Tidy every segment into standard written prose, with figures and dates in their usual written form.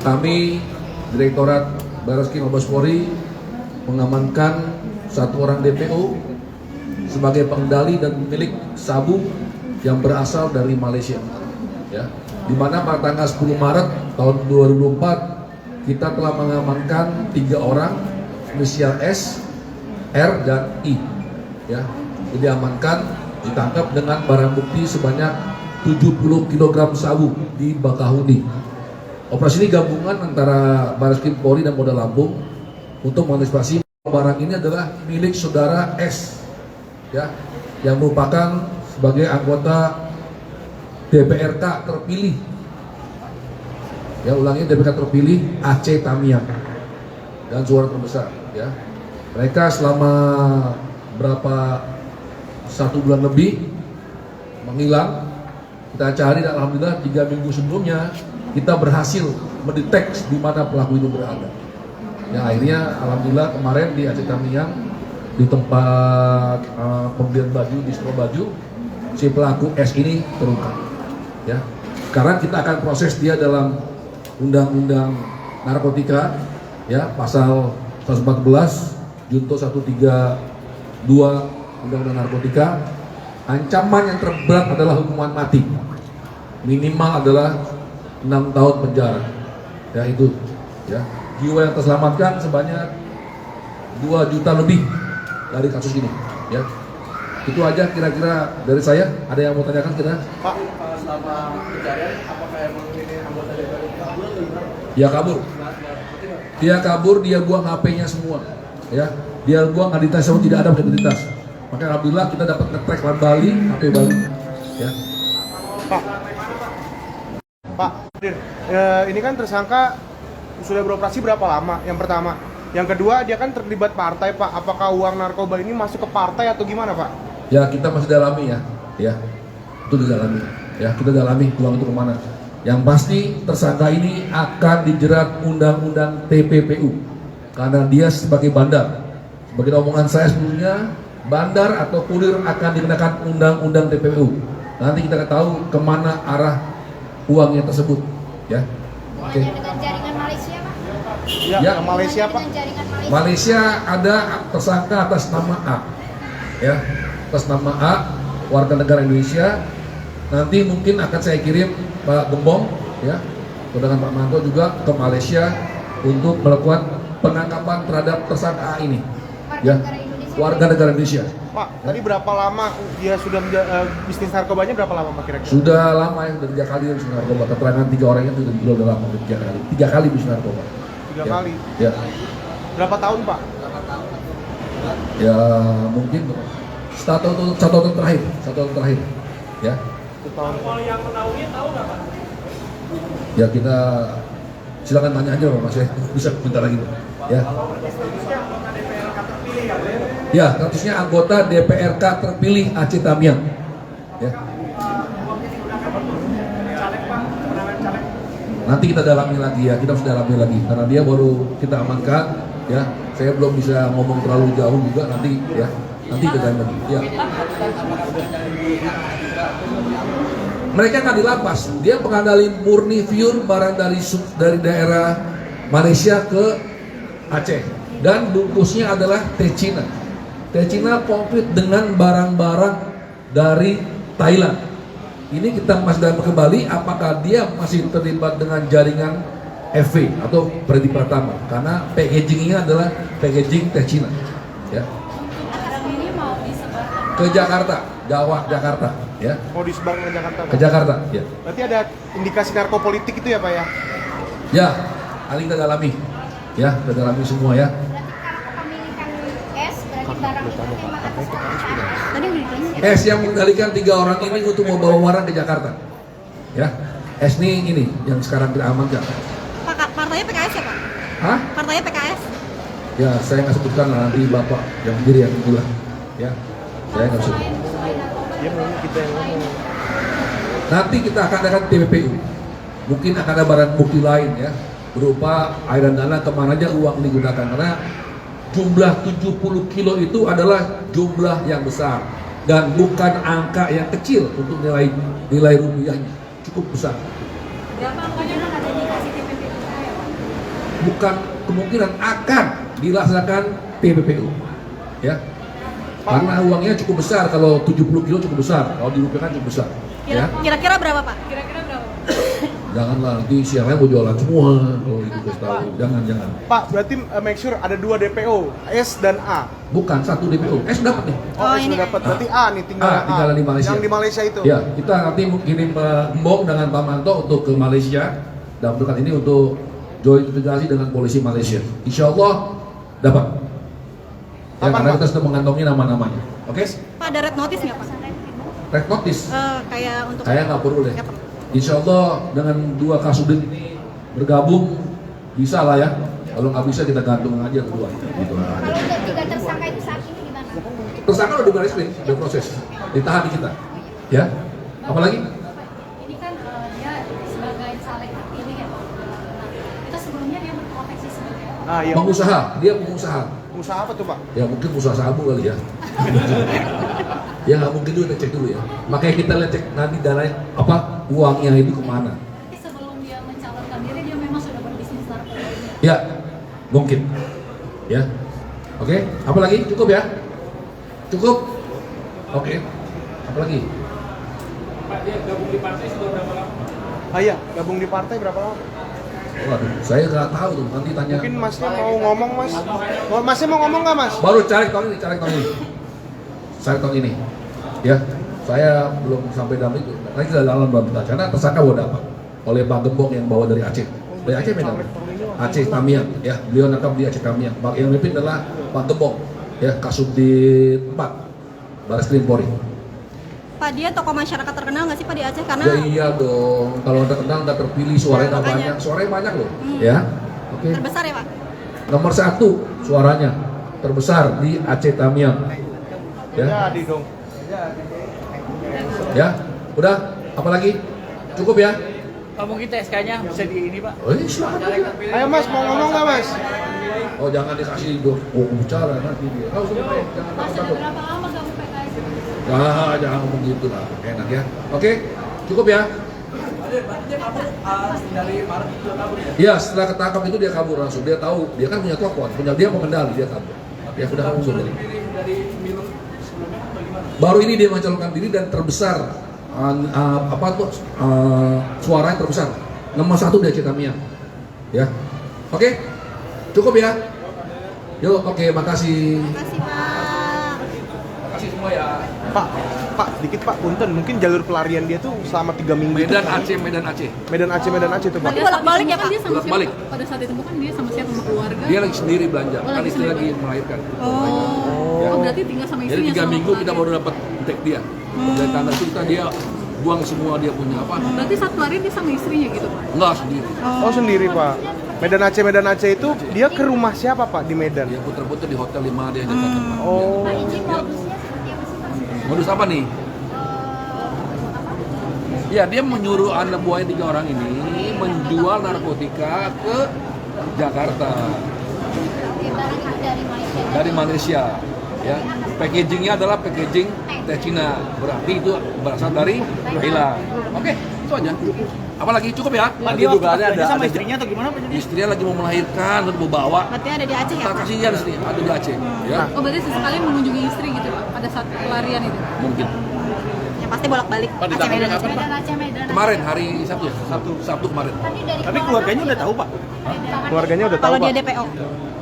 Kami Direktorat Barreskrim Mabes Polri mengamankan satu orang DPO sebagai pengendali dan pemilik sabu yang berasal dari Malaysia. Ya, di mana pada tanggal 10 Maret tahun 2024 kita telah mengamankan 3 orang inisial S, R, dan I. Ya, diamankan, ditangkap dengan barang bukti sebanyak 70 kg sabu di Bakahuni. Operasi ini gabungan antara Barreskrim Polri dan Polda Lampung untuk mengantisipasi barang ini adalah milik saudara S, ya, yang merupakan sebagai anggota DPRK terpilih. Ya, ulangi, DPRK terpilih Aceh Tamiang dan suara terbesar. Ya, mereka selama berapa 1 bulan lebih menghilang. Kita cari dan alhamdulillah 3 minggu sebelumnya kita berhasil mendeteksi di mana pelaku itu berada. Ya, akhirnya alhamdulillah kemarin di Aceh Tamiang di tempat pembelian baju di store baju, si pelaku S ini terungkap. Ya, sekarang kita akan proses dia dalam undang-undang narkotika, ya, pasal 114 junto 132 undang-undang narkotika. Ancaman yang terberat adalah hukuman mati, minimal adalah 6 tahun penjara. Ya, itu, ya. Jiwa yang terselamatkan sebanyak 2 juta lebih dari kasus ini. Ya, itu aja kira-kira dari saya. Ada yang mau tanyakan kira? Pak, selama pencarian apakah emang ini anggota DPR kabur? Ya, kabur. Dia kabur, dia buang HP-nya semua. Ya, dia buang identitas, tidak ada identitas. Maka alhamdulillah kita dapat nge-track Bali, HP Bali. Ya. Pak, ini kan tersangka sudah beroperasi berapa lama? Yang pertama. Yang kedua, dia kan terlibat partai, Pak. Apakah uang narkoba ini masuk ke partai atau gimana, Pak? Ya, kita masih dalami ya. Ya, itu didalami. Ya, kita dalami uang itu kemana. Yang pasti tersangka ini akan dijerat undang-undang TPPU karena dia sebagai bandar. Sebagai omongan saya sebelumnya, bandar atau kurir akan dikenakan undang-undang TPPU. Nanti kita akan tahu kemana arah uangnya tersebut. Ya. Oke. Dengan jaringan Malaysia, Pak? Ya, Malaysia, Pak. Malaysia ada tersangka atas nama A. Ya, atas nama A, warga negara Indonesia. Nanti mungkin akan saya kirim Pak Gembong, ya, dengan Pak Manto juga ke Malaysia untuk melakukan penangkapan terhadap tersangka A ini. Ya, warga negara Indonesia. Pak, tadi berapa lama dia sudah bisnis narkobanya, berapa lama, Pak, kira-kira? Sudah lama ya, udah 3 kali bisnis narkoba. Keterangan 3 orang itu udah lama, udah 3 kali. 3 kali bisnis narkoba. 3 ya. kali? Ya. Berapa tahun, Pak? Ya, mungkin 1 tahun terakhir. 1 tahun terakhir. Ya. 1 tahun. Kalau yang menaungi tahu nggak, Pak? Ya, kita silakan tanya aja Mas ya. Bisa bentar lagi. Ya. Ya, kasusnya anggota DPRK terpilih Aceh Tamiang. Ya. Nanti kita dalami lagi ya, kita harus dalami lagi karena dia baru kita amankan. Ya, saya belum bisa ngomong terlalu jauh juga nanti ya. Nanti kita dalami lagi. Ya. Mereka kan di lapas, dia pengendali murni pure barang dari daerah Malaysia ke Aceh dan bungkusnya adalah teh Cina. Teh Cina komplit dengan barang-barang dari Thailand. Ini kita masih dalam kembali apakah dia masih terlibat dengan jaringan FV atau Freddy Pratama karena packagingnya adalah packaging teh Cina. Ya. Ini mau disebarkan Ke Jakarta, Jakarta, ya. Mau disebar ke Jakarta, Pak? Ke Jakarta, ya. Berarti ada indikasi narkopolitik itu ya, Pak, ya? Ya, kali kita dalami. Ya, kita dalami semua ya. S yang mengendalikan 3 orang ini untuk membawa barang ke Jakarta. Ya, S ini yang sekarang kita amankan. Pak, partainya PKS ya, Pak? Hah? Partainya PKS? Ya, saya nggak sebutkan lah, nanti Bapak yang sendiri yang itulah. Ya, saya nggak sebut. Dia maunya kita yang ngomong. Nanti kita akan adakan TPPU. Mungkin akan ada barang bukti lain ya, berupa aliran dana kemana aja uang digunakan karena jumlah 70 kilo itu adalah jumlah yang besar dan bukan angka yang kecil untuk nilai rupiahnya, cukup besar. berapa anggaran ada dikasih TPPU saya, Pak? bukan kemungkinan, akan dilaksanakan TPPU. Ya. Karena uangnya cukup besar, kalau 70 kilo cukup besar, kalau dirupiahkan cukup besar. Ya. Kira-kira berapa Pak? Janganlah nanti siangnya mau jualan semua kalau itu kasih tahu. Jangan. Pak, berarti make sure ada 2 DPO, S dan A. Bukan satu DPO. dapat nih. Oh, S ini. udah dapat. Berarti A nih tinggal A. Tinggal di Malaysia. Yang di Malaysia itu. Ya, kita nanti kirim Mbok dengan Pak Manto untuk ke Malaysia dalam dekat ini untuk join integrasi dengan polisi Malaysia. Insya Allah dapat. Ya, Kapan, karena Pak? kita sudah mengantongi nama-namanya. Oke? Pak ada red notice nggak Pak? Red notice. Kayak untuk Saya nggak perlu deh. Nggak perlu. Insya Allah dengan 2 kasudit ini bergabung bisa lah ya. Kalau nggak bisa kita gantung aja kedua. Gitu lah. Kalau untuk 3 tersangka itu saat ini gimana? Tersangka udah di baris krim, udah proses, ditahan di kita. Ya. Apalagi? Ini kan dia sebagai caleg ini ya Pak. Nah, kita sebelumnya dia berprofesi sebagai apa? Ah, iya. Pengusaha, dia pengusaha. Usaha apa tuh, Pak? Ya mungkin usaha sabu kali ya. Ya nggak mungkin dulu, kita cek dulu ya. Makanya kita lihat cek nanti dananya apa, uangnya itu kemana. Tapi sebelum dia mencalonkan diri dia memang sudah berbisnis narkoba. Ya, mungkin. Ya, oke. Apa lagi? Cukup ya? Cukup. Oke. Apa lagi? Pak, dia gabung di partai sudah berapa lama? Ah iya, gabung di partai berapa lama? Waduh, saya nggak tahu tuh. Nanti tanya. Mungkin Masnya mau ngomong, Mas. Masnya mau ngomong nggak, Mas? Baru cari tahun ini. Cari tahun ini. Ya, saya belum sampai dalam itu. Nanti kita dalam kita. Karena tersangka bawa dapat oleh Pak Gembong yang bawa dari Aceh. Dari Aceh Medan. Aceh Tamiang. Ya, beliau nangkap di Aceh Tamiang. Pak yang memimpin adalah Pak Gembong. Ya, Kasubdit 4 Baris Krim Polri. Pak dia tokoh masyarakat terkenal nggak sih Pak di Aceh? Karena Ya iya dong. Kalau terkenal nggak terpilih, suaranya nggak makanya. banyak. Suaranya banyak loh. Ya, oke. terbesar ya Pak? Nomor 1 suaranya terbesar di Aceh Tamiang. Ya. Jadi dong. Ya, udah, apa lagi? Cukup ya? Pak, mungkin TSK-nya bisa di ini, Pak. Oh, ini silakan aja. Ayo, Mas, mau ngomong nggak, Mas? Oh, jangan dikasih bicara nanti dia. Kau sudah jangan Mas sudah takut. berapa lama gabung PKS? Jangan ngomong gitu lah, enak ya. Oke, cukup ya. Dia kabur dari Maret itu kabur ya? Iya, setelah ketangkap itu dia kabur langsung. Dia tahu, dia kan punya tokoh, dia pengendali, dia kabur. Ya sudah kabur dari. Dari pemilu sebelumnya atau gimana? Baru ini dia mencalonkan diri dan terbesar suaranya terbesar. Nomor 1 di Aceh Tamiang. Ya. Oke. Cukup ya. Yuk, oke, makasih. Makasih Pak. Makasih semua ya. Pak, sedikit Pak, punten. Mungkin jalur pelarian dia tuh selama 3 minggu. Medan itu, Aceh, Medan Aceh. Medan Aceh tuh, Pak. Berarti bolak-balik ya Pak? Dia sama siapa? Bolak-balik. Pada saat ditemukan dia sama siapa? Sama keluarga? Dia lagi sendiri belanja. Oh, Kan lagi istri sendiri. lagi melahirkan. Oh, berarti tinggal sama Jadi istrinya. 3 sama minggu kita pelarian. baru dapat tag dia. Dari tanggal itu dia buang semua dia punya apa? Berarti saat pelarian dia sama istrinya gitu Pak? Enggak sendiri. Oh, sendiri, Pak. Medan Aceh itu dia ke rumah siapa, Pak, di Medan? Dia puter-puter di hotel 5 dia dekat tempat. Oh. Pak izin modusnya seperti apa sih Pak? Modus apa nih? Ya, dia menyuruh anak buahnya 3 orang ini menjual narkotika ke Jakarta Di barang dari Malaysia. dari Malaysia. Ya, packagingnya adalah packaging teh Cina. Berarti itu berasal dari Thailand. Oke, itu aja. Apalagi cukup ya? Pak, dia waktu sama istrinya atau gimana Pak? Istrinya lagi mau melahirkan, terus mau bawa. Berarti ada di Aceh ya Kita Pak? kasihan istri, ada di Aceh. Ya, Oh, berarti sesekali mengunjungi istri gitu Pak? Pada saat pelarian itu? mungkin. Ya pasti bolak-balik Pak, Aceh ditangkapnya Medan kapan? Aceh. Medan Aceh, Medan Aceh. Kemarin hari Sabtu ya? Sabtu kemarin. Tapi keluarganya udah tahu Pak? Keluarganya udah tahu, Kalau dia Pak. DPO.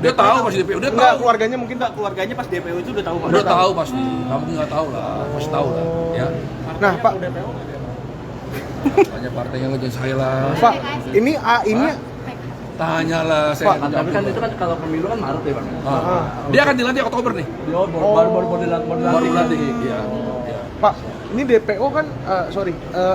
Dia tahu pasti DPO, dia Enggak, tahu. keluarganya mungkin Enggak, keluarganya pas DPO itu udah tahu Pak? Udah tahu pasti. Nggak mungkin nggak tahu lah, pasti tahu lah. Ya. Nah, Pak, Tanya partainya lagi saya lah. Pak, ini A ini Tanya lah saya. Pak, Tapi kan itu kan kalau pemilu kan Maret ya Pak? Ah. Dia akan dilantik Oktober nih. Baru Dilantik. Iya. Pak, ini DPO kan,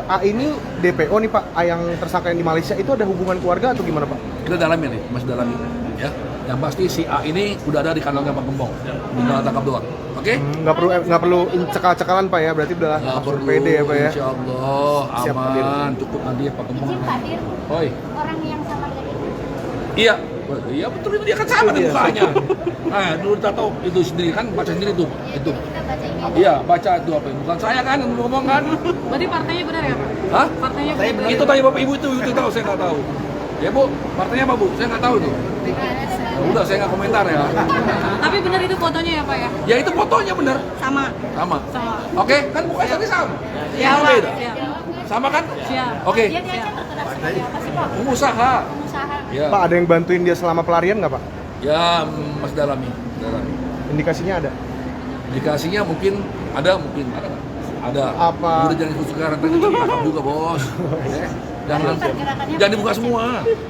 A ini DPO nih Pak, A yang tersangka yang di Malaysia itu ada hubungan keluarga atau gimana Pak? Kita dalami nih, masih dalami. Ya. Yang pasti si A ini udah ada di kandangnya Pak Gembong. Tinggal tangkap doang. Oke? Nggak perlu cekal-cekalan Pak ya, berarti udah Nggak langsung perlu. pede ya Pak ya. Insya Allah Siap, Pak Dir. aman. Cukup nanti ya Pak Gembong. Izin Pak Dir, Oi. orang yang sama dengan itu. Iya. Iya betul itu dia kan sama di mukanya. Nah, dulu kita tahu itu sendiri kan baca sendiri tuh. Itu. Kita baca ini. Iya, baca itu apa? Bukan saya kan yang ngomong kan. Berarti partainya benar ya Pak? Hah? Partainya benar. Itu tanya Bapak Ibu itu tahu, saya nggak tahu. Ya Bu, partainya apa Bu? Saya nggak tahu itu. BKS. Ya udah, saya nggak komentar ya. Tapi benar itu fotonya ya Pak ya? Ya itu fotonya bener, Sama. sama. Sama. Oke, kan bukan tadi sama. Ya Kan Pak. beda. Ya. Sama kan? Siap. Oke, Dia di Aceh terkenal sebagai apa sih Pak? pengusaha. Pengusaha. Ya, Pak, ada yang bantuin dia selama pelarian nggak Pak? ya Mas dalami. Indikasinya ada? Indikasinya mungkin ada nggak? Ada. Apa? Udah jangan disebut sekarang, tadi ditangkap juga bos. Ya, jangan Pergerakannya jangan dibuka semua.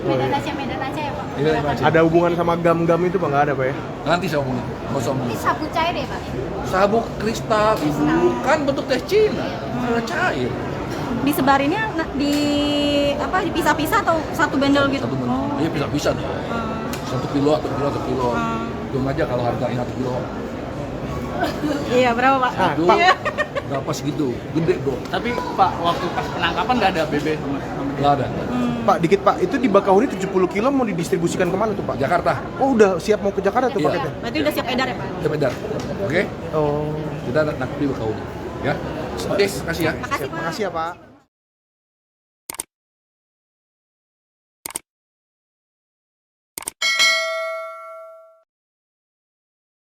Medan Aceh ya Pak. Iya, Aceh. Ada hubungan sama gam-gam itu Pak? Nggak ada Pak ya? Nanti saya omongin, nggak usah Ini omongin. sabu cair ya Pak? Sabuk kristal, ibu, kan bentuk teh Cina, cair. Disebarinnya di apa dipisah-pisah atau satu bendel gitu? Satu bentuk, iya bisa nih. 1 kilo, 1 kilo. Hitung aja kalau harganya 1 kilo. Iya, berapa Pak? Nah, Aduh, Pak, berapa segitu? Gede bro, Tapi Pak, waktu pas penangkapan nggak ada BB sama nggak ada. Pak, dikit Pak, itu di Bakahuni 70 kilo mau didistribusikan kemana tuh Pak? Jakarta, Oh udah siap mau ke Jakarta tuh Iya. paketnya? Berarti udah siap edar ya Pak? kita bedar. Oke, Oh, kita nangkep di Bakauni. Ya, oke, makasih ya. Makasih Pak. makasih ya Pak.